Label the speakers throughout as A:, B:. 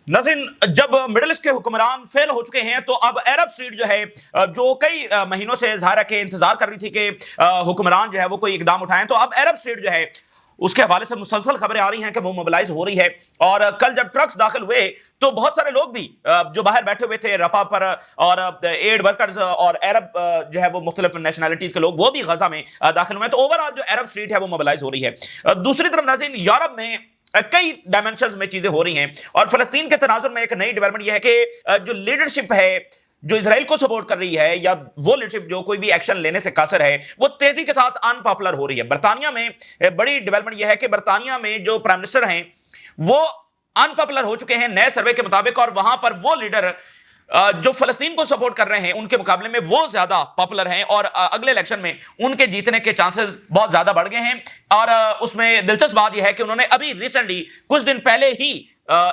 A: नाज़रीन, जब middle east के हुक्मरान फेल हो चुके हैं तो अब अरब स्ट्रीट जो है, जो कई महीनों से ज़ाहिर है कि इंतजार कर रही थी कि हुक्मरान जो है वो कोई इकदाम उठाएं, तो अब अरब स्ट्रीट जो है उसके हवाले से मुसलसल खबरें आ रही हैं कि वो मोबिलाइज हो रही है। और कल जब ट्रक्स दाखिल हुए तो बहुत सारे लोग भी जो बाहर बैठे हुए थे रफा पर, और एड वर्कर्स और अरब जो है वो मुख्तलिफ नेशनैलिटीज के लोग, वो भी गजा में दाखिल हुए। तो ओवरऑल जो अरब स्ट्रीट है वो मोबिलाइज हो रही है। दूसरी तरफ नाज़रीन, यूरोप में कई डायमेंशंस में चीजें हो रही हैं, और फलस्तीन के तनाजुर में एक नई डेवलपमेंट यह है कि जो लीडरशिप है जो इजराइल को सपोर्ट कर रही है, या वो लीडरशिप जो कोई भी एक्शन लेने से कासर है, वो तेजी के साथ अनपॉपुलर हो रही है। बरतानिया में बड़ी डेवलपमेंट यह है कि बरतानिया में जो प्राइम मिनिस्टर हैं वो अनपॉपुलर हो चुके हैं नए सर्वे के मुताबिक, और वहां पर वो लीडर जो फलस्तीन को सपोर्ट कर रहे हैं उनके मुकाबले में वो ज्यादा पॉपुलर हैं, और अगले इलेक्शन में उनके जीतने के चांसेस बहुत ज्यादा बढ़ गए हैं। और उसमें दिलचस्प बात यह है कि उन्होंने अभी रिसेंटली कुछ दिन पहले ही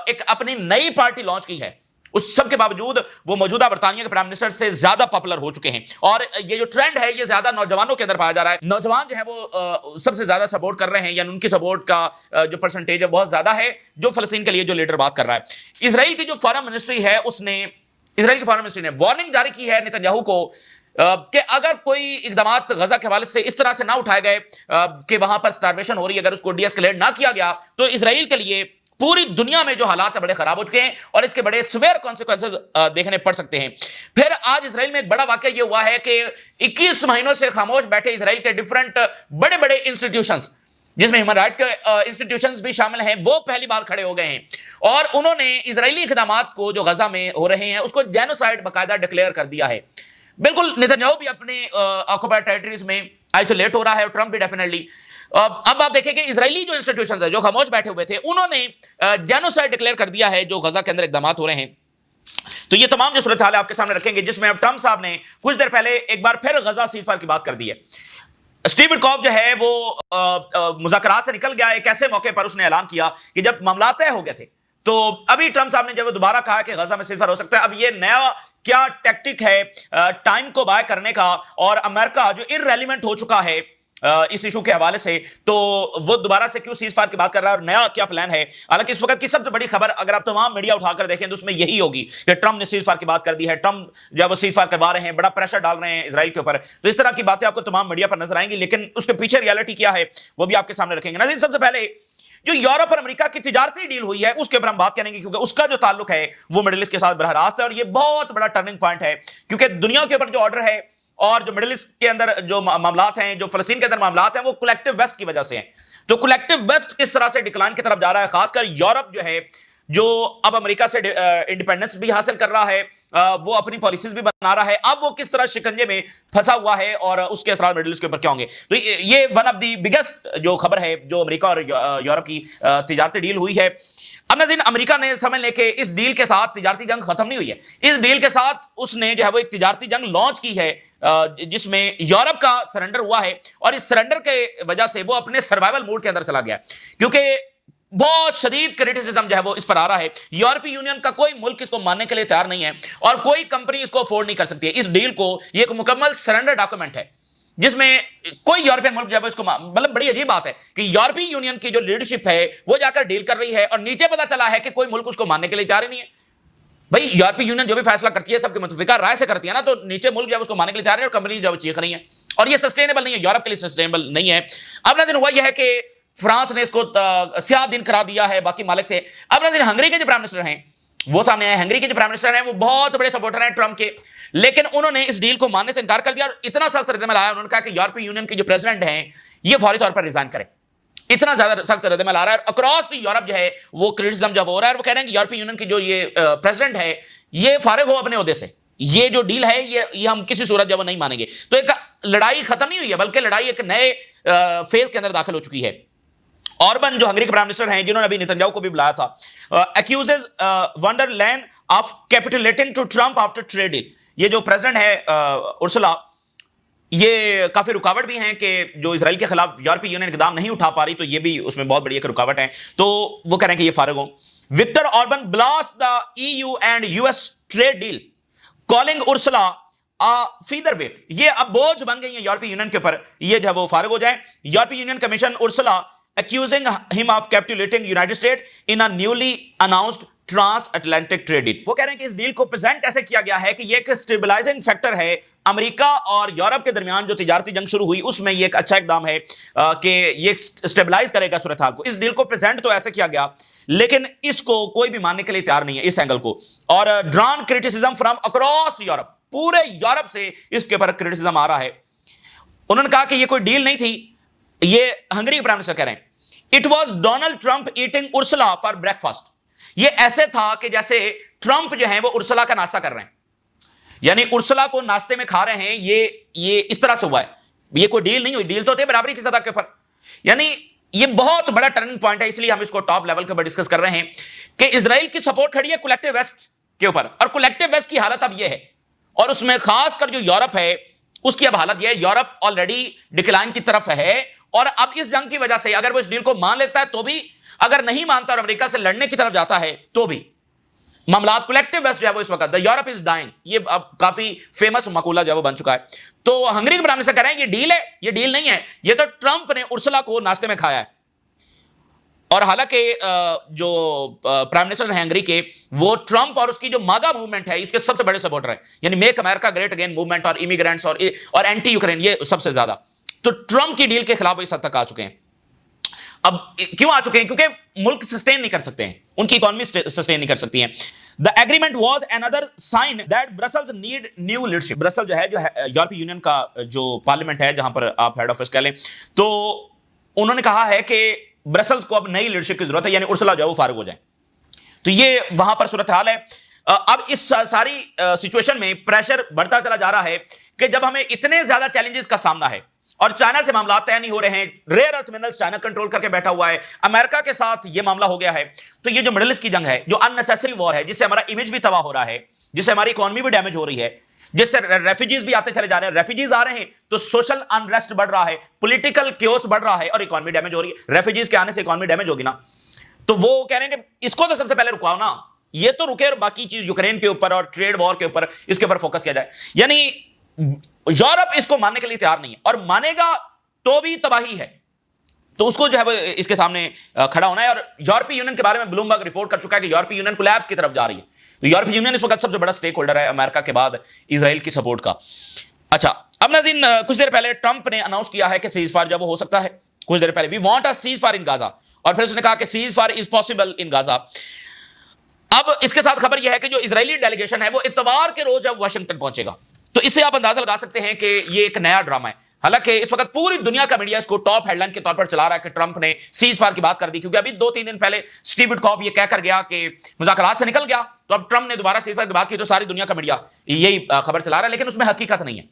A: एक अपनी नई पार्टी लॉन्च की है। उस सब के बावजूद वो मौजूदा बरतानिया के प्राइम मिनिस्टर से ज्यादा पॉपुलर हो चुके हैं, और ये जो ट्रेंड है ये ज्यादा नौजवानों के अंदर पाया जा रहा है। नौजवान जो है वो सबसे ज्यादा सपोर्ट कर रहे हैं, यानी उनकी सपोर्ट का जो परसेंटेज है बहुत ज्यादा है जो फलस्तीन के लिए जो लीडर बात कर रहा है। इसराइल की जो फॉरेन मिनिस्ट्री है इसराइल की फॉरेन मिनिस्ट्री ने वार्निंग जारी की है नेतन्याहू को कि अगर कोई इकदामात गजा के हवाले से इस तरह से ना उठाए गए कि वहां पर स्टार्वेशन हो रही है, अगर उसको डीएस्केलेट ना किया गया तो इसराइल के लिए पूरी दुनिया में जो हालात है बड़े खराब हो चुके हैं, और इसके बड़े सिवियर कॉन्सिक्वेंसेस देखने पड़ सकते हैं। फिर आज इसराइल में एक बड़ा वाकया यह हुआ है कि 21 महीनों से खामोश बैठे इसराइल के डिफरेंट बड़े बड़े इंस्टीट्यूशंस, जिसमें ह्यूमन राइट्स के इंस्टीट्यूशंस भी शामिल हैं, वो पहली बार खड़े हो गए हैं, और उन्होंने इजरायली इक़दामात को जो गजा में हो रहे हैं उसको जेनोसाइड बाकायदा डिक्लेयर कर दिया है। बिल्कुल नेतन्याहू भी अपने ऑक्युपाइड टेरिटरीज में आइसोलेट हो रहा है, और ट्रंप भी डेफिनेटली। अब आप देखें कि इजरायली जो इंस्टीट्यूशंस है जो खामोश बैठे हुए थे, उन्होंने जेनोसाइड डिक्लेयर कर दिया है जो गजा के अंदर इक़दामात हो रहे हैं। तो ये तमाम जो सूरत हाल है आपके सामने रखेंगे, जिसमें अब ट्रंप साहब ने कुछ देर पहले एक बार फिर गजा सीज़फायर की बात कर दी है। स्टीव विटकॉफ जो है वो मुज़ाकरात से निकल गया। एक ऐसे मौके पर उसने ऐलान किया कि जब मामला तय हो गए थे, तो अभी ट्रंप साहब ने जब दोबारा कहा कि गजा में सीज़फायर हो सकता है। अब ये नया क्या टैक्टिक है टाइम को बाय करने का, और अमेरिका जो इररेलेवेंट हो चुका है इस इशू के हवाले से, तो वो दोबारा से क्यों सीज़फायर की बात कर रहा है और नया क्या प्लान है। हालांकि इस वक्त की सबसे बड़ी खबर अगर आप तमाम मीडिया उठाकर देखें तो उसमें यही होगी कि ट्रंप ने सीज़फायर की बात कर दी है, ट्रंप जब वो सीज़फायर करवा रहे हैं, बड़ा प्रेशर डाल रहे हैं इसराइल के ऊपर। तो इस तरह की बातें आपको तमाम मीडिया पर नजर आएंगी, लेकिन उसके पीछे रियलिटी क्या है वो भी आपके सामने रखेंगे। नाज़रीन, सबसे पहले जो यूरोप और अमेरिका की तिजारती डील हुई है उसके ऊपर हम बात करेंगे, क्योंकि उसका जो ताल्लुक है वो मिडिल ईस्ट के साथ बरह रास्त है, और ये बहुत बड़ा टर्निंग पॉइंट है, क्योंकि दुनिया के ऊपर जो ऑर्डर है और जो मिडिल ईस्ट के अंदर जो मामलात हैं, जो फलस्तीन के अंदर मामलात हैं, वो कलेक्टिव वेस्ट की वजह से हैं। तो कलेक्टिव वेस्ट किस तरह से डिक्लाइन की तरफ जा रहा है, खासकर यूरोप जो है, जो अब अमेरिका से इंडिपेंडेंस भी हासिल कर रहा है, वो अपनी पॉलिसीज भी बना रहा है, अब वो किस तरह शिकंजे में फंसा हुआ है और उसके असर मिडिल ईस्ट के ऊपर क्या होंगे। तो ये वन ऑफ द बिगेस्ट जो खबर है जो अमेरिका और यूरोप की तिजारती डील हुई है। अब नाज़रीन, अमेरिका ने समझ लें कि इस डील के साथ तिजारती जंग खत्म नहीं हुई है। इस डील के साथ उसने जो है वो एक तिजारती जंग लॉन्च की है, जिसमें यूरोप का सरेंडर हुआ है, और इस सरेंडर के वजह से वो अपने सर्वाइवल मोड के अंदर चला गया, क्योंकि बहुत शदीद क्रिटिसिज्म जो है वो इस पर आ रहा है। यूरोपीय यूनियन का कोई मुल्क इसको मानने के लिए तैयार नहीं है, और कोई कंपनी इसको अफोर्ड नहीं कर सकती है। इस डील को ये एक मुकम्मल सरेंडर डॉक्यूमेंट है, जिसमें कोई यूरोपियन मुल्क जो है इसको, मतलब बड़ी अजीब बात है कि यूरोपीय यूनियन की जो लीडरशिप है वो जाकर डील कर रही है, और नीचे पता चला है कि कोई मुल्क उसको मानने के लिए तैयार ही नहीं है। भाई, यूरोपीय यूनियन जो भी फैसला करती है सबके मुतफिका राय से करती है ना, तो नीचे मुल्क जो है उसको मानने के लिए तैयार है, और कंपनी जो चीख रही है, और ये सस्टेनेबल नहीं है, यूरोप के लिए सस्टेनेबल नहीं है। अब नाज़रीन, हुआ यह है कि फ्रांस ने इसको स्याह दिन करार दिया है बाकी मालिक से। अब नाज़रीन, हंगरी के जो प्राइम मिनिस्टर हैं वो सामने आए। हंगरी के जो प्राइम मिनिस्टर हैं वो बहुत बड़े सपोर्टर हैं ट्रंप के, लेकिन उन्होंने इस डील को मानने से इनकार कर दिया, और इतना सख्त रद्दमल आया, उन्होंने कहा कि यूरोपीय यूनियन के जो प्रेसिडेंट हैं ये फौरी तौर पर रिजाइन करें। इतना ज्यादा सख्त रद्दमल आ रहा है, अक्रॉस द यूरोप जो है वो क्रिटिसिज्म जब हो रहा है, वो कह रहे हैं कि यूरोपीय यूनियन की जो ये प्रेसिडेंट है ये फारिग हो अपने ओहदे से, ये जो डील है ये हम किसी सूरत जब नहीं मानेंगे। तो एक लड़ाई खत्म नहीं हुई है, बल्कि लड़ाई एक नए फेज के अंदर दाखिल हो चुकी है। ऑर्बन जो हंगरी के प्राइम मिनिस्टर हैं, जिन्होंने अभी नेतन्याहू को भी बुलाया था, accuses wonderland of capitulating to Trump after trade deal. ये जो प्रेसिडेंट है उर्सुला, ये काफी रुकावट भी हैं कि जो इसराइल के खिलाफ यूरोपीय यूनियन इकदाम नहीं उठा पा रही, तो ये भी उसमें बहुत बड़ी एक रुकावट है। तो वो कह रहे हैं कि ये फारिग हो। Viktor Orban blast the EU and US trade deal, calling Ursula featherweight. ये अब बोझ बन गई है यूरोपीय यूनियन के ऊपर, ये जब वो फारिग हो जाए। यूरोपीय union commission Ursula accusing him of capitulating United States in a newly announced transatlantic trade deal. वो कह रहे हैं कि इस डील को प्रेजेंट ऐसे किया गया है कि ये एक स्टेबलाइजिंग फैक्टर है अमेरिका और यूरोप के दरमियान जो तिजारती जंग शुरू हुई उसमें ये एक अच्छा इकदाम है कि ये स्टेबलाइज करेगा सूरत हाल को। इस डील को प्रेजेंट तो ऐसे किया गया, लेकिन इसको कोई भी मानने के लिए तैयार नहीं है इस एंगल को। और drawn criticism from across Europe, पूरे यूरोप से इसके ऊपर क्रिटिसिज्म आ रहा है। उन्होंने कहा कि ये कोई डील नहीं थी, ये हंगरी के प्राइम मिनिस्टर कह रहे हैं, it was Donald Trump eating Ursula for breakfast. ये ऐसे था कि जैसे ट्रंप जो है वो उर्सुला का नाश्ता कर रहे हैं, यानी उर्सुला को नाश्ते में खा रहे हैं। ये इस तरह से हुआ है, ये कोई डील नहीं हुई, डील तो थे बराबरी की सतह के ऊपर। यानी ये बहुत बड़ा टर्निंग पॉइंट है, इसलिए हम इसको टॉप लेवल के ऊपर डिस्कस कर रहे हैं कि इजराइल की सपोर्ट खड़ी है कलेक्टिव वेस्ट के ऊपर, और कलेक्टिव वेस्ट की हालत अब यह है, और उसमें खासकर जो यूरोप है उसकी अब हालत यह है, यूरोप ऑलरेडी डिक्लाइन की तरफ है। और अब इस जंग की वजह से अगर वो इस डील को मान लेता है तो भी, अगर नहीं मानता और अमेरिका से लड़ने की तरफ जाता है तो भी, मामलात कलेक्टिव वेस्ट जो है वो इस वक्त द यूरोप इज डाइंग, ये अब काफी फेमस मकूला जो है वो बन चुका है। तो हंगरी के प्राइम मिनिस्टर कह रहे हैं ये डील है, ये डील नहीं है, ये तो ट्रंप ने उर्सुला को नाश्ते में खाया है। और हालांकि जो प्राइम मिनिस्टर हैं हंगरी के, वो ट्रंप और उसकी जो मागा मूवमेंट है इसके सबसे बड़े सपोर्टर है, यानी make America great again movement और इमिग्रेंट्स और एंटी यूक्रेन, ये सबसे ज्यादा तो ट्रंप की डील के खिलाफ इस हद तक आ चुके हैं। अब क्यों आ चुके हैं? क्योंकि मुल्क सस्टेन नहीं कर सकते हैं, उनकी इकोनॉमी सस्टेन नहीं कर सकती है। The agreement was another sign that Brussels need new leadership. Brussels जो है यूरोपीय यूनियन का जो पार्लियामेंट है, जहां पर आप हेड ऑफिस कह लें, तो उन्होंने कहा है कि ब्रसल्स को अब नई लीडरशिप की जरूरत है, यानी उर्सुला जो है वो फारिग हो जाए। तो ये वहां पर सूरत हाल है। अब इस सारी सिचुएशन में प्रेशर बढ़ता चला जा रहा है कि जब हमें इतने ज्यादा चैलेंजेस का सामना है और चाइना से मामला तय नहीं हो रहे हैं, rare earth minerals China control करके बैठा हुआ है, अमेरिका के साथ ये मामला हो गया है, तो ये जो मिडिल ईस्ट की जंग है, जो अननेसेसरी वॉर है, जिससे हमारा इमेज भी तबाह हो रहा है, जिससे हमारी इकोनॉमी भी डैमेज हो रही है, जिससे रेफ्यूजीज भी आते चले जा रहे हैं, रेफ्यूजीज आ रहे हैं तो सोशल अनरेस्ट बढ़ रहा है, पॉलिटिकल क्योस बढ़ रहा है और इकोनॉमी डैमेज हो रही है। रेफ्यूजीज के आने से इकोनॉमी डैमेज होगी ना, तो वो कह रहे हैं कि इसको तो सबसे पहले रुकवाओ ना, ये तो रुके और बाकी चीज यूक्रेन के ऊपर और ट्रेड वॉर के ऊपर, इसके ऊपर फोकस किया जाए। यानी यूरोप इसको मानने के लिए तैयार नहीं है, और मानेगा तो भी तबाही है, तो उसको जो है वो इसके सामने खड़ा होना है। और यूरोपीय यूनियन के बारे में ब्लूमबर्ग रिपोर्ट कर चुका है कि यूरोपीय यूनियन कोलैप्स की तरफ जा रही है। तो यूरोपीय यूनियन इस वक्त सबसे बड़ा स्टेक होल्डर है अमेरिका के बाद इजराइल की सपोर्ट का। अच्छा, अब नाज़रीन, कुछ देर पहले ट्रंप ने अनाउंस किया है कि सीज फायर जो वो हो सकता है कुछ देर पहले, we want a ceasefire in Gaza, और फिर उसने कहा कि ceasefire is possible in Gaza. अब इसके साथ खबर यह है कि जो इजरायली डेलीगेशन है वो इतवार के रोज अब वाशिंगटन पहुंचेगा। तो इससे आप अंदाजा लगा सकते हैं कि ये एक नया ड्रामा है। हालांकि इस वक्त पूरी दुनिया का मीडिया इसको टॉप हेडलाइन के तौर पर चला रहा है कि ट्रंप ने सीज फायर की बात कर दी, क्योंकि अभी 2-3 दिन पहले स्टीव विटकॉफ ये कहकर गया कि मुज़ाकरात से निकल गया, तो अब ट्रंप ने दोबारा सीज फायर की बात की, तो सारी दुनिया का मीडिया यही खबर चला रहा है, लेकिन उसमें हकीकत नहीं है।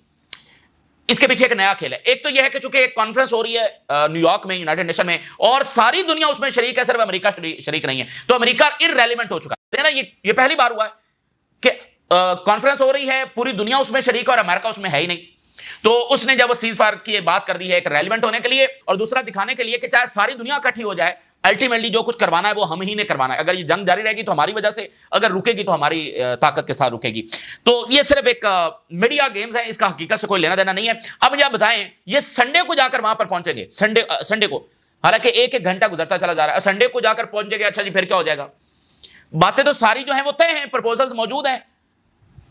A: इसके पीछे एक नया खेल है। एक तो यह है कि चूंकि एक कॉन्फ्रेंस हो रही है न्यूयॉर्क में, यूनाइटेड नेशन में, और सारी दुनिया उसमें शरीक है, सिर्फ अमेरिका शरीक नहीं है, तो अमेरिका इररेलेवेंट हो चुका है ना। ये पहली बार हुआ है कि कॉन्फ्रेंस हो रही है, पूरी दुनिया उसमें शरीक है और अमेरिका उसमें है ही नहीं। तो उसने जब वो सीज फायर की बात कर दी है, एक रेलिवेंट होने के लिए और दूसरा दिखाने के लिए कि चाहे सारी दुनिया इकट्ठी हो जाए, अल्टीमेटली जो कुछ करवाना है वो हम ही ने करवाना है। अगर ये जंग जारी रहेगी तो हमारी वजह से, अगर रुकेगी तो हमारी ताकत के साथ रुकेगी। तो ये सिर्फ एक मीडिया गेम्स है, इसका हकीकत से कोई लेना देना नहीं है। अब मुझे आप बताएं, ये संडे को जाकर वहां पर पहुंचेंगे, संडे को, हालांकि एक घंटा गुजरता चला जा रहा है, संडे को जाकर पहुंचेंगे। अच्छा जी, फिर क्या हो जाएगा? बातें तो सारी जो है वो तय हैं, प्रपोजल्स मौजूद हैं।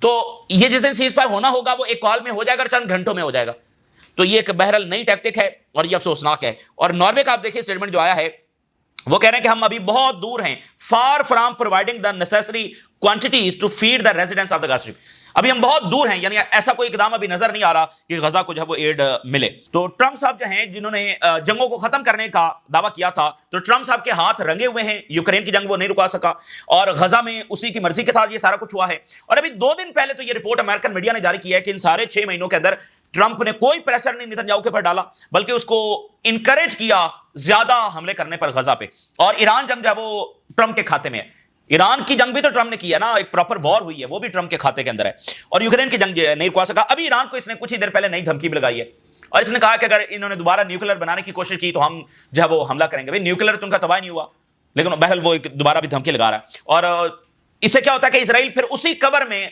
A: तो ये जिस दिन सीज फायर होना होगा वो एक कॉल में हो जाएगा, चंद घंटों में हो जाएगा। तो ये एक बहरहाल नई टैक्टिक है और ये अफसोसनाक है। और नॉर्वे का आप देखिए स्टेटमेंट जो आया है, वो कह रहे हैं कि हम अभी बहुत दूर हैं, far from providing the necessary quantities to feed the residents of the Gaza strip. अभी हम बहुत दूर हैं, यानी ऐसा कोई इकदाम अभी नजर नहीं आ रहा कि गजा को जो है वो एड मिले। तो ट्रंप साहब जो हैं, जिन्होंने जंगों को खत्म करने का दावा किया था, तो ट्रंप साहब के हाथ रंगे हुए हैं। यूक्रेन की जंग वो नहीं रुका सका और गजा में उसी की मर्जी के साथ ये सारा कुछ हुआ है। और अभी 2 दिन पहले तो ये रिपोर्ट अमेरिकन मीडिया ने जारी की है कि इन सारे 6 महीनों के अंदर ट्रंप ने कोई प्रेशर नहीं नेतन्याहू के ऊपर डाला, बल्कि उसको इंकरेज किया ज्यादा हमले करने पर गजा पे। और ईरान जंग जो है वो ट्रंप के खाते में है। ईरान की जंग भी तो ट्रंप ने की है ना, एक प्रॉपर वॉर हुई है, वो भी ट्रंप के खाते के अंदर है। और यूक्रेन की जंग नहीं रुकवा सका। अभी ईरान को इसने कुछ ही देर पहले नई धमकी भी लगाई है और इसने कहा कि अगर इन्होंने दोबारा न्यूक्लियर बनाने की कोशिश की तो हम जो है वो हमला करेंगे। भाई न्यूक्लियर तो उनका तबाह नहीं हुआ, लेकिन बहरहाल वो दोबारा भी धमकी लगा रहा है। और इससे क्या होता है कि इसराइल फिर उसी कवर में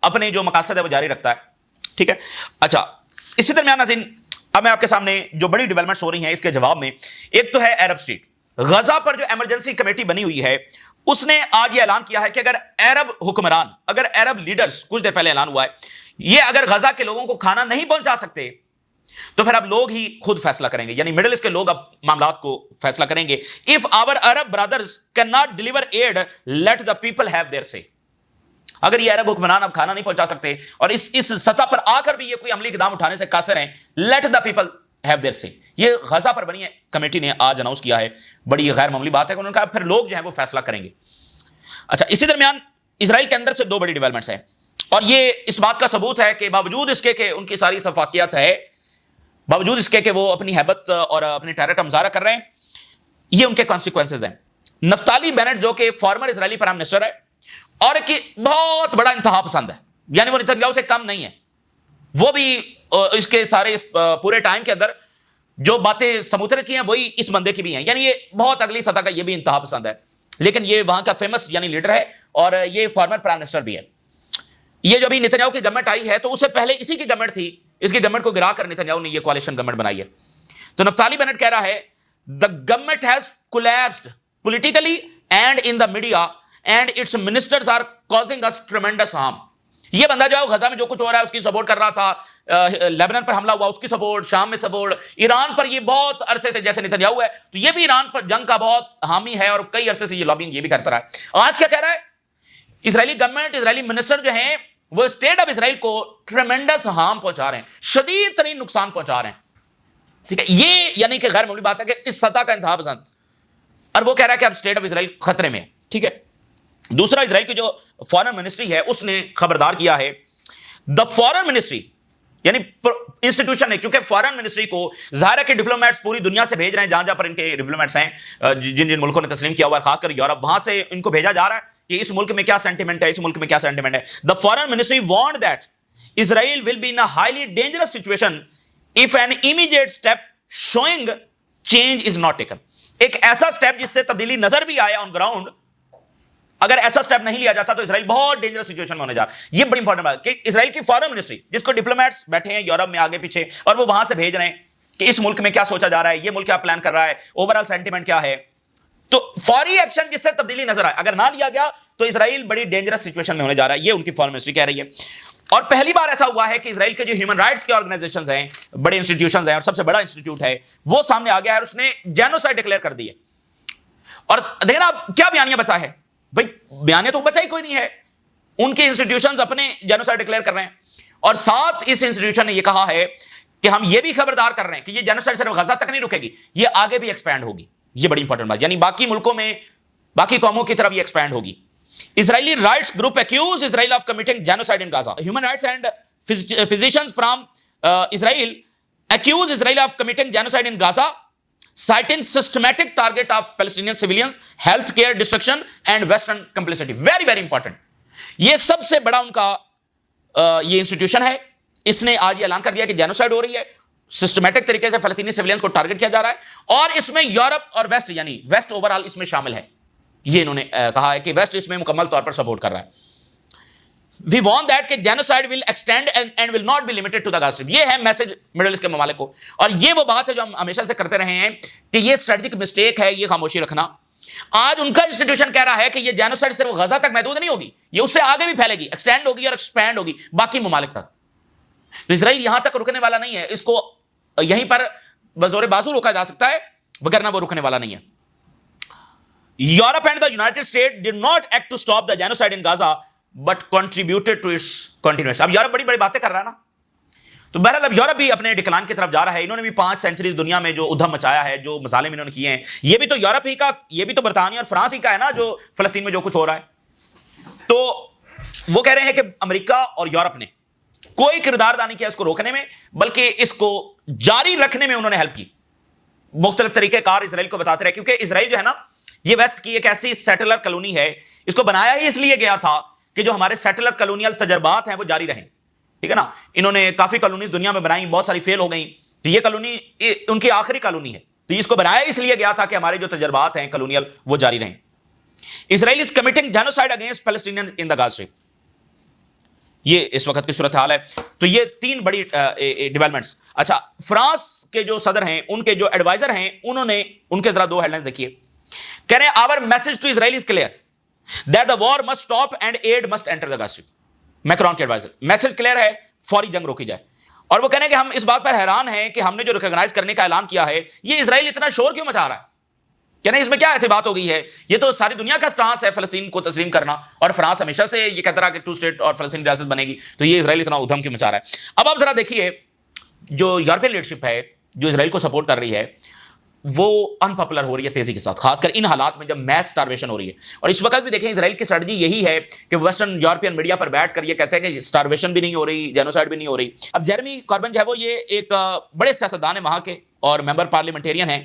A: अपने जो मकासद है वो जारी रखता है। ठीक है, अच्छा, इसी दरमियान नाज़रीन, अब मैं आपके सामने जो बड़ी डेवलपमेंट्स हो रही हैं इसके जवाब में, एक तो है अरब स्ट्रीट। गजा पर जो इमरजेंसी कमेटी बनी हुई है उसने आज यह ऐलान किया है कि अगर अरब हुक्मरान, अगर अरब लीडर्स, कुछ देर पहले ऐलान हुआ है, ये अगर गजा के लोगों को खाना नहीं पहुंचा सकते तो फिर अब लोग ही खुद फैसला करेंगे, यानी मिडिल ईस्ट के लोग अब मामलात को फैसला करेंगे। If our Arab brothers can not deliver aid, let the people have their say. अगर ये अरब हुक्मरान अब खाना नहीं पहुंचा सकते और इस सतह पर आकर भी ये कोई अमली इकदाम उठाने से कासिर हैं, late the people have their से। ये गजा पर बनी कमेटी ने आज अनाउंस किया है। बड़ी गैर मामूली बात है कि उन्होंने कहा फिर लोग जो है वो फैसला करेंगे। अच्छा, इसी दरमियान इसराइल के अंदर से दो बड़ी डेवलपमेंट्स हैं और ये इस बात का सबूत है कि बावजूद इसके कि उनकी सारी सफाकियत है, बावजूद इसके कि वो अपनी हैबत और अपनी टेरर का मुजाहरा कर रहे हैं, ये उनके कॉन्सिक्वेंसेज हैं। नफ्ताली बेनेट जो कि फॉर्मर इजरायली प्राइम मिनिस्टर है और कि बहुत बड़ा इंतहा पसंद है, यानी वो नेतन्याहू से कम नहीं है, वो भी इसके सारे पूरे टाइम के अंदर जो बातें समूथरे की हैं वही इस बंदे की भी हैं, यानी ये बहुत अगली सतह का ये भी इंतहा पसंद है, लेकिन ये वहां का फेमस यानी लीडर है और ये फॉर्मर प्राइम मिनिस्टर भी है। ये जो अभी नेतन्याहू की गवर्नमेंट आई है तो उससे पहले इसी की गवर्नमेंट थी, इसकी गवर्नमेंट को गिराकर नेतन्याहू ने ये कोalition गवर्नमेंट बनाई है। तो नफ्ताली बेनेट कह रहा है the government has collapsed politically and in the media and its ministers are causing us tremendous harm. ये बंदा जो है गजा में जो कुछ हो रहा है उसकी सपोर्ट कर रहा था, लेबनान पर हमला हुआ उसकी सपोर्ट, शाम में सपोर्ट, ईरान पर ये बहुत अरसे से जैसे नेतन्याहू है तो ये भी ईरान पर जंग का बहुत हामी है और कई अरसे से ये लॉबिंग ये भी करता रहा है। आज क्या कह रहा है इजरायली गवर्नमेंट, इजरायली मिनिस्टर जो हैं वो स्टेट ऑफ इजराइल को ट्रेमेंडस हार्म पहुंचा रहे हैं, शदीद तरीन नुकसान पहुंचा रहे हैं। ठीक है, ये यानी कि गैर मामूली बात है कि इस सतह का इंतहा पसंद, और वो कह रहा है कि अब स्टेट ऑफ इजराइल खतरे में है। ठीक है, दूसरा इजराइल की जो फॉरेन मिनिस्ट्री है उसने खबरदार किया है, द फॉरेन मिनिस्ट्री यानी इंस्टीट्यूशन है, क्योंकि फॉरेन मिनिस्ट्री को जाहिर है कि डिप्लोमेट्स पूरी दुनिया से भेज रहे हैं, जहां जहां पर इनके डिप्लोमेट्स हैं, जिन जिन मुल्कों ने तस्लीम किया हुआ है, खासकर यूरोप, वहां से इनको भेजा जा रहा है कि इस मुल्क में क्या सेंटिमेंट है, इस मुल्क में क्या सेंटिमेंट है। The foreign ministry warned that Israel will be in a highly dangerous situation if an immediate step showing change is not taken. एक ऐसा स्टेप जिससे तब्दीली नजर भी आए ऑन ग्राउंड, अगर ऐसा स्टेप नहीं लिया जाता तो इजराइल बहुत डेंजरस सिचुएशन में होने जा रहा है। ये बड़ी इंपॉर्टेंट बात कि इजराइल की फॉरेन मिनिस्ट्री, जिसको डिप्लोमेट्स बैठे हैं यूरोप में आगे पीछे और वो वहां से भेज रहे हैं कि इस मुल्क में क्या सोचा जा रहा है, ये मुल्क क्या प्लान कर रहा है, ओवरऑल सेंटिमेंट क्या है, तो फौरी एक्शन जिससे तब्दीली नजर आए अगर ना लिया गया तो इजराइल बड़ी डेंजरस सिचुएशन में होने जा रहा है। ये उनकी फॉरेन मिनिस्ट्री कह रही है। और पहली बार ऐसा हुआ है कि इजराइल के जो ह्यूमन राइट्स के ऑर्गेनाइजेशंस हैं, बड़े इंस्टीट्यूशंस हैं, और सबसे बड़ा इंस्टीट्यूट है वो सामने आ गया है, उसने जेनोसाइड डिक्लेयर कर दी है। और देखना क्या बयानिया बचा है भाई, बयानिया तो बचा ही कोई नहीं है, उनके इंस्टीट्यूशंस अपने जेनोसाइड डिक्लेयर कर रहे हैं। और साथ इस इंस्टीट्यूशन ने यह कहा है कि हम ये भी खबरदार कर रहे हैं कि ये जेनोसाइड सिर्फ गजा तक नहीं रुकेगी, ये आगे भी एक्सपैंड होगी। ये बड़ी इंपॉर्टेंट बात, यानी बाकी मुल्कों में, बाकी कौमों की तरफ ये एक्सपैंड होगी। Israeli rights group accuse Israel of committing genocide in Gaza. Human rights and physicians from Israel accuse Israel of committing genocide in Gaza, citing systematic target of Palestinian civilians, healthcare destruction and Western complicity. Very very important. ये सबसे बड़ा उनका ये institution है, इसने आज ये ऐलान कर दिया कि जेनोसाइड हो रही है, सिस्टमैटिक तरीके से फलस्तीनी सिविलियंस को टारगेट किया जा रहा है और इसमें यूरोप और वेस्ट यानी वेस्ट ओवरऑल इसमें शामिल है। ये इन्होंने कहा है कि वेस्ट इसमें मुकम्मल तौर पर सपोर्ट कर रहा है। वी वांट दैट कि genocide will extend and will not be limited to the Gaza. ये है मैसेज मिडिल ईस्ट के ममालिक को, और ये वो बात है जो हम हमेशा से करते रहे हैं कि ये स्ट्रेटेजिक मिस्टेक है, ये खामोशी रखना। आज उनका इंस्टीट्यूशन कह रहा है कि ये जेनोसाइड सिर्फ गजा तक महदूद नहीं होगी, ये उससे आगे भी फैलेगी, एक्सटेंड होगी और एक्सपैंड होगी बाकी ममालिक तक। तो इजराइल यहां तक रुकने वाला नहीं है, इसको यहीं पर बजोरे बाजू रोका जा सकता है, वगरना वो रुकने वाला नहीं है। Europe and the United States did not act to stop the genocide in Gaza, but contributed to its continuation. अब यूरोप बड़ी बड़ी बातें कर रहा है ना, तो बहरहाल अब यूरोप भी अपने डिक्लाइन की तरफ जा रहा है। इन्होंने भी 5 सेंचुरीज दुनिया में जो उधम मचाया है, जो मसाले में इन्होंने किए हैं, ये भी तो यूरोप ही का, ये भी तो बरतानिया और फ्रांस ही का है ना, जो फलस्तीन में जो कुछ हो रहा है। तो वो कह रहे हैं कि अमेरिका और यूरोप ने कोई किरदार नहीं किया इसको रोकने में, बल्कि इसको जारी रखने में उन्होंने हेल्प की। मुख्तलिफ तरीके कार इसराइल को बताते रहे, क्योंकि इसराइल जो है ना ये वेस्ट की एक ऐसी सेटलर कॉलोनी है, इसको बनाया ही इसलिए गया था कि जो हमारे सेटलर कॉलोनियल तजर्बात हैं वो जारी रहें। ठीक है ना, इन्होंने काफी कॉलोनीज दुनिया में बनाई, बहुत सारी फेल हो गई, तो ये कॉलोनी उनकी आखिरी कॉलोनी है, तो इसको बनाया इसलिए गया था कि हमारे जो तजर्बात हैं कॉलोनियल वो जारी रहें। Israel is committing genocide against Palestinian in the Gaza strip, ये इस वक्त की सूरत हाल है। तो ये 3 बड़ी डेवलपमेंट्स। अच्छा, फ्रांस के जो सदर हैं, उनके जो एडवाइजर हैं, उन्होंने उनके जरा 2 हेडलाइंस देखिए। कह रहे हैं our message to Israel is clear, that the war must stop and aid must enter the Gaza. Macron के एडवाइजर, मैसेज क्लियर है, फौरी जंग रोकी जाए। और वो कहने कि हम इस बात पर हैरान हैं कि हमने जो रिकॉग्नाइज करने का ऐलान किया है, ये इजराइल इतना शोर क्यों मचा रहा है, कहना इसमें क्या ऐसी बात हो गई है, ये तो सारी दुनिया का स्टांस है फलस्तीन को तस्लीम करना, और फ्रांस हमेशा से ये कहता रहा कि 2 स्टेट और फलस्तीन रियासत बनेगी, तो ये इजराइल इतना उधम क्यों मचा रहा है। अब आप जरा देखिए, जो यूरोपियन लीडरशिप है जो इजराइल को सपोर्ट कर रही है, वो अनपॉपुलर हो रही है तेजी के साथ, खासकर इन हालात में जब मैस स्टारवेशन हो रही है। और इस वक्त भी देखें, इजराइल की स्ट्रेटजी यही है कि वेस्टर्न यूरोपियन मीडिया पर बैठकर ये कहते हैं कि स्टारवेशन भी नहीं हो रही, जेनोसाइड भी नहीं हो रही। अब जेरेमी कॉर्बिन जो है वो ये एक बड़े सियासतदान है वहां के और मेंबर पार्लियामेंटेरियन है,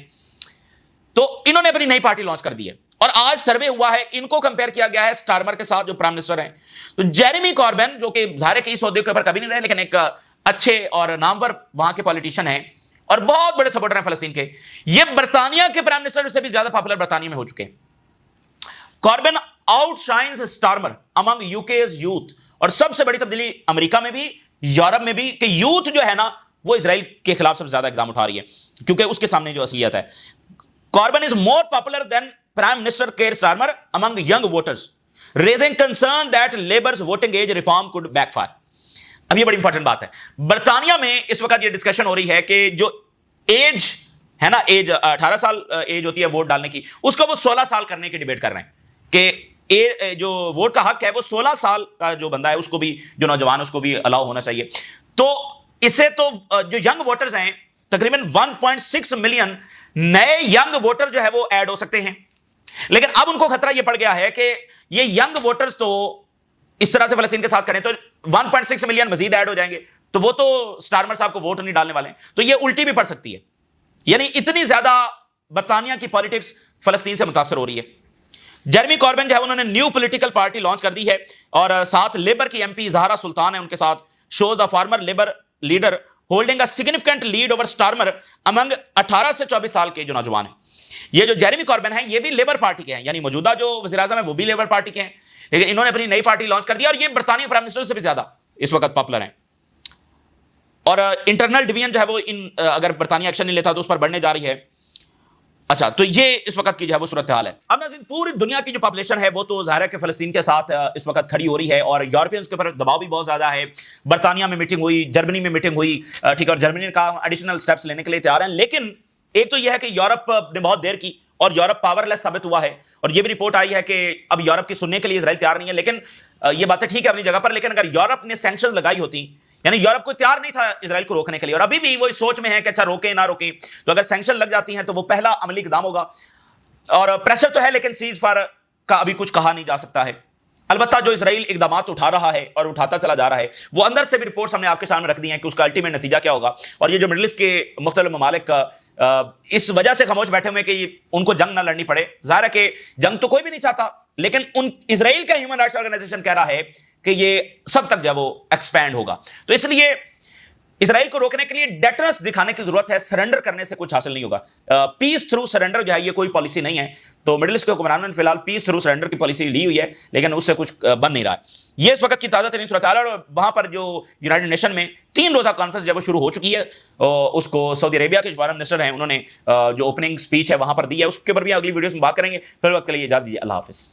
A: तो इन्होंने अपनी नई पार्टी लॉन्च कर दी है और आज सर्वे हुआ है, इनको कंपेयर किया गया है स्टारमर के साथ जो प्राइम मिनिस्टर हैं। तो जेरेमी कॉर्बिन जो कि जाहिर है कि इस ओहदे के ऊपर कभी नहीं रहे, लेकिन एक अच्छे और नामवर वहां के पॉलिटिशियन हैं और बहुत बड़े सपोर्टर हैं फलस्तीन के, ये बर्तानिया के प्राइम मिनिस्टर से भी ज्यादा पॉपुलर बर्तानिया में हो चुके हैं। Corbyn outshines Starmer among UK's youth, और सबसे बड़ी तब्दीली अमेरिका में भी यूरोप में भी कि यूथ जो है ना वो इजराइल के खिलाफ सबसे ज्यादा इकदाम उठा रही है, क्योंकि उसके सामने जो असलियत है। Corbyn is more popular than prime minister Keir Starmer among young voters, raising concern that Labour's voting age reform could backfire. अब ये बड़ी इंपॉर्टेंट बात है, बर्तानिया में इस वक्त ये डिस्कशन हो रही है कि जो एज है ना, एज 18 साल एज होती है वोट डालने की, उसको वो 16 साल करने की डिबेट कर रहे हैं कि जो वोट का हक है वो 16 साल का जो बंदा है उसको भी, जो नौजवान उसको भी अलाउ होना चाहिए। तो इससे तो जो यंग वोटर्स हैं तकरीबन 1.6 मिलियन नए यंग वोटर जो है वो ऐड हो सकते हैं, लेकिन अब उनको खतरा ये पड़ गया है कि ये यंग वोटर्स तो इस तरह से फलस्तीन के साथ करें तो 1.6 मिलियन मजीद ऐड हो जाएंगे, तो वो तो स्टारमर साहब को वोट नहीं डालने वाले हैं, तो ये उल्टी भी पड़ सकती है। यानी इतनी ज्यादा बर्तानिया की पॉलिटिक्स फलस्तीन से मुतासर हो रही है। जेरेमी कॉर्बिन जो है उन्होंने न्यू पॉलिटिकल पार्टी लॉन्च कर दी है और साथ लेबर की एमपी ज़हरा सुल्तान है उनके साथ, shows the former labour leader holding a significant lead over Starmer among 18 से 24 साल के जो नौजवान हैं। ये जो जेरेमी कॉर्बिन है ये भी लेबर पार्टी के हैं, यानी मौजूदा जो वज़ीर-ए-आज़म है वो भी लेबर पार्टी के हैं, लेकिन इन्होंने अपनी नई पार्टी लॉन्च कर दी और ये बर्तानिया प्राइम मिनिस्टर से भी ज्यादा इस वक्त पॉपुलर हैं। और इंटरनल डिवीजन जो है वो अगर बर्तानिया एक्शन नहीं लेता तो उस पर बढ़ने जा रही है। अच्छा, तो ये इस वक्त की जो है वो सूरत हाल है। अब नाज़रीन, पूरी दुनिया की जो पॉपुलेशन है वो तो ज़ाहिर है कि फ़लस्तीन के साथ इस वक्त खड़ी हो रही है और यूरोपियंस के ऊपर दबाव भी बहुत ज़्यादा है। बर्तानिया में मीटिंग हुई, जर्मनी में मीटिंग हुई, ठीक है, और जर्मनी ने कहा एडिशनल स्टेप्स लेने के लिए तैयार हैं, लेकिन एक तो यह है कि यूरोप ने बहुत देर की और यूरोप पावरलेस साबित हुआ है, और यह भी रिपोर्ट आई है कि अब यूरोप की सुनने के लिए इजराइल तैयार नहीं है। लेकिन ये बातें ठीक है अपनी जगह पर, लेकिन अगर यूरोप ने सैंक्शंस लगाई होती, यानी यूरोप को तैयार नहीं था इजराइल को रोकने के लिए, और अभी भी वो इस सोच में है कि अच्छा रोके ना रोके, तो अगर सैंक्शन लग जाती हैं तो वो पहला अमली इकदाम होगा। और प्रेशर तो है लेकिन सीज फायर का अभी कुछ कहा नहीं जा सकता है। अलबत्ता जो इजराइल इकदाम उठा रहा है और उठाता चला जा रहा है, वो अंदर से भी रिपोर्ट्स हमने आपके सामने रख दी हैं कि उसका अल्टीमेट नतीजा क्या होगा। और ये जो मिडिल ईस्ट के मुख्तलिफ ममालिक इस वजह से खामोश बैठे हुए कि उनको जंग ना लड़नी पड़े, ज़ाहिर है कि जंग तो कोई भी नहीं चाहता, लेकिन इजराइल का ह्यूमन राइट्स ऑर्गेनाइजेशन कह रहा है कि ये सब तक जो है वो एक्सपैंड होगा। तो इसलिए इजराइल को रोकने के लिए डेटरेंस दिखाने की जरूरत है, सरेंडर करने से कुछ हासिल नहीं होगा। पीस थ्रू सरेंडर जो है ये कोई पॉलिसी नहीं है। तो मिडिल ईस्ट के हुक्मरानों ने फिलहाल पीस थ्रू सरेंडर की पॉलिसी ली हुई है, लेकिन उससे कुछ बन नहीं रहा है। ये इस वक्त की ताज़ा तरीन सूरत हाल है। और वहां पर जो यूनाइटेड नेशन में 3 रोज़ा कॉन्फ्रेंस जब वो शुरू हो चुकी है, उसको सऊदी अरेबिया के फॉरेन मिनिस्टर हैं उन्होंने जो ओपनिंग स्पीच है वहां पर दी है, उसके ऊपर भी अगली वीडियोस में बात करेंगे। फिर वक्त के लिए इजाज़त दीजिए, अल्लाह हाफिज़।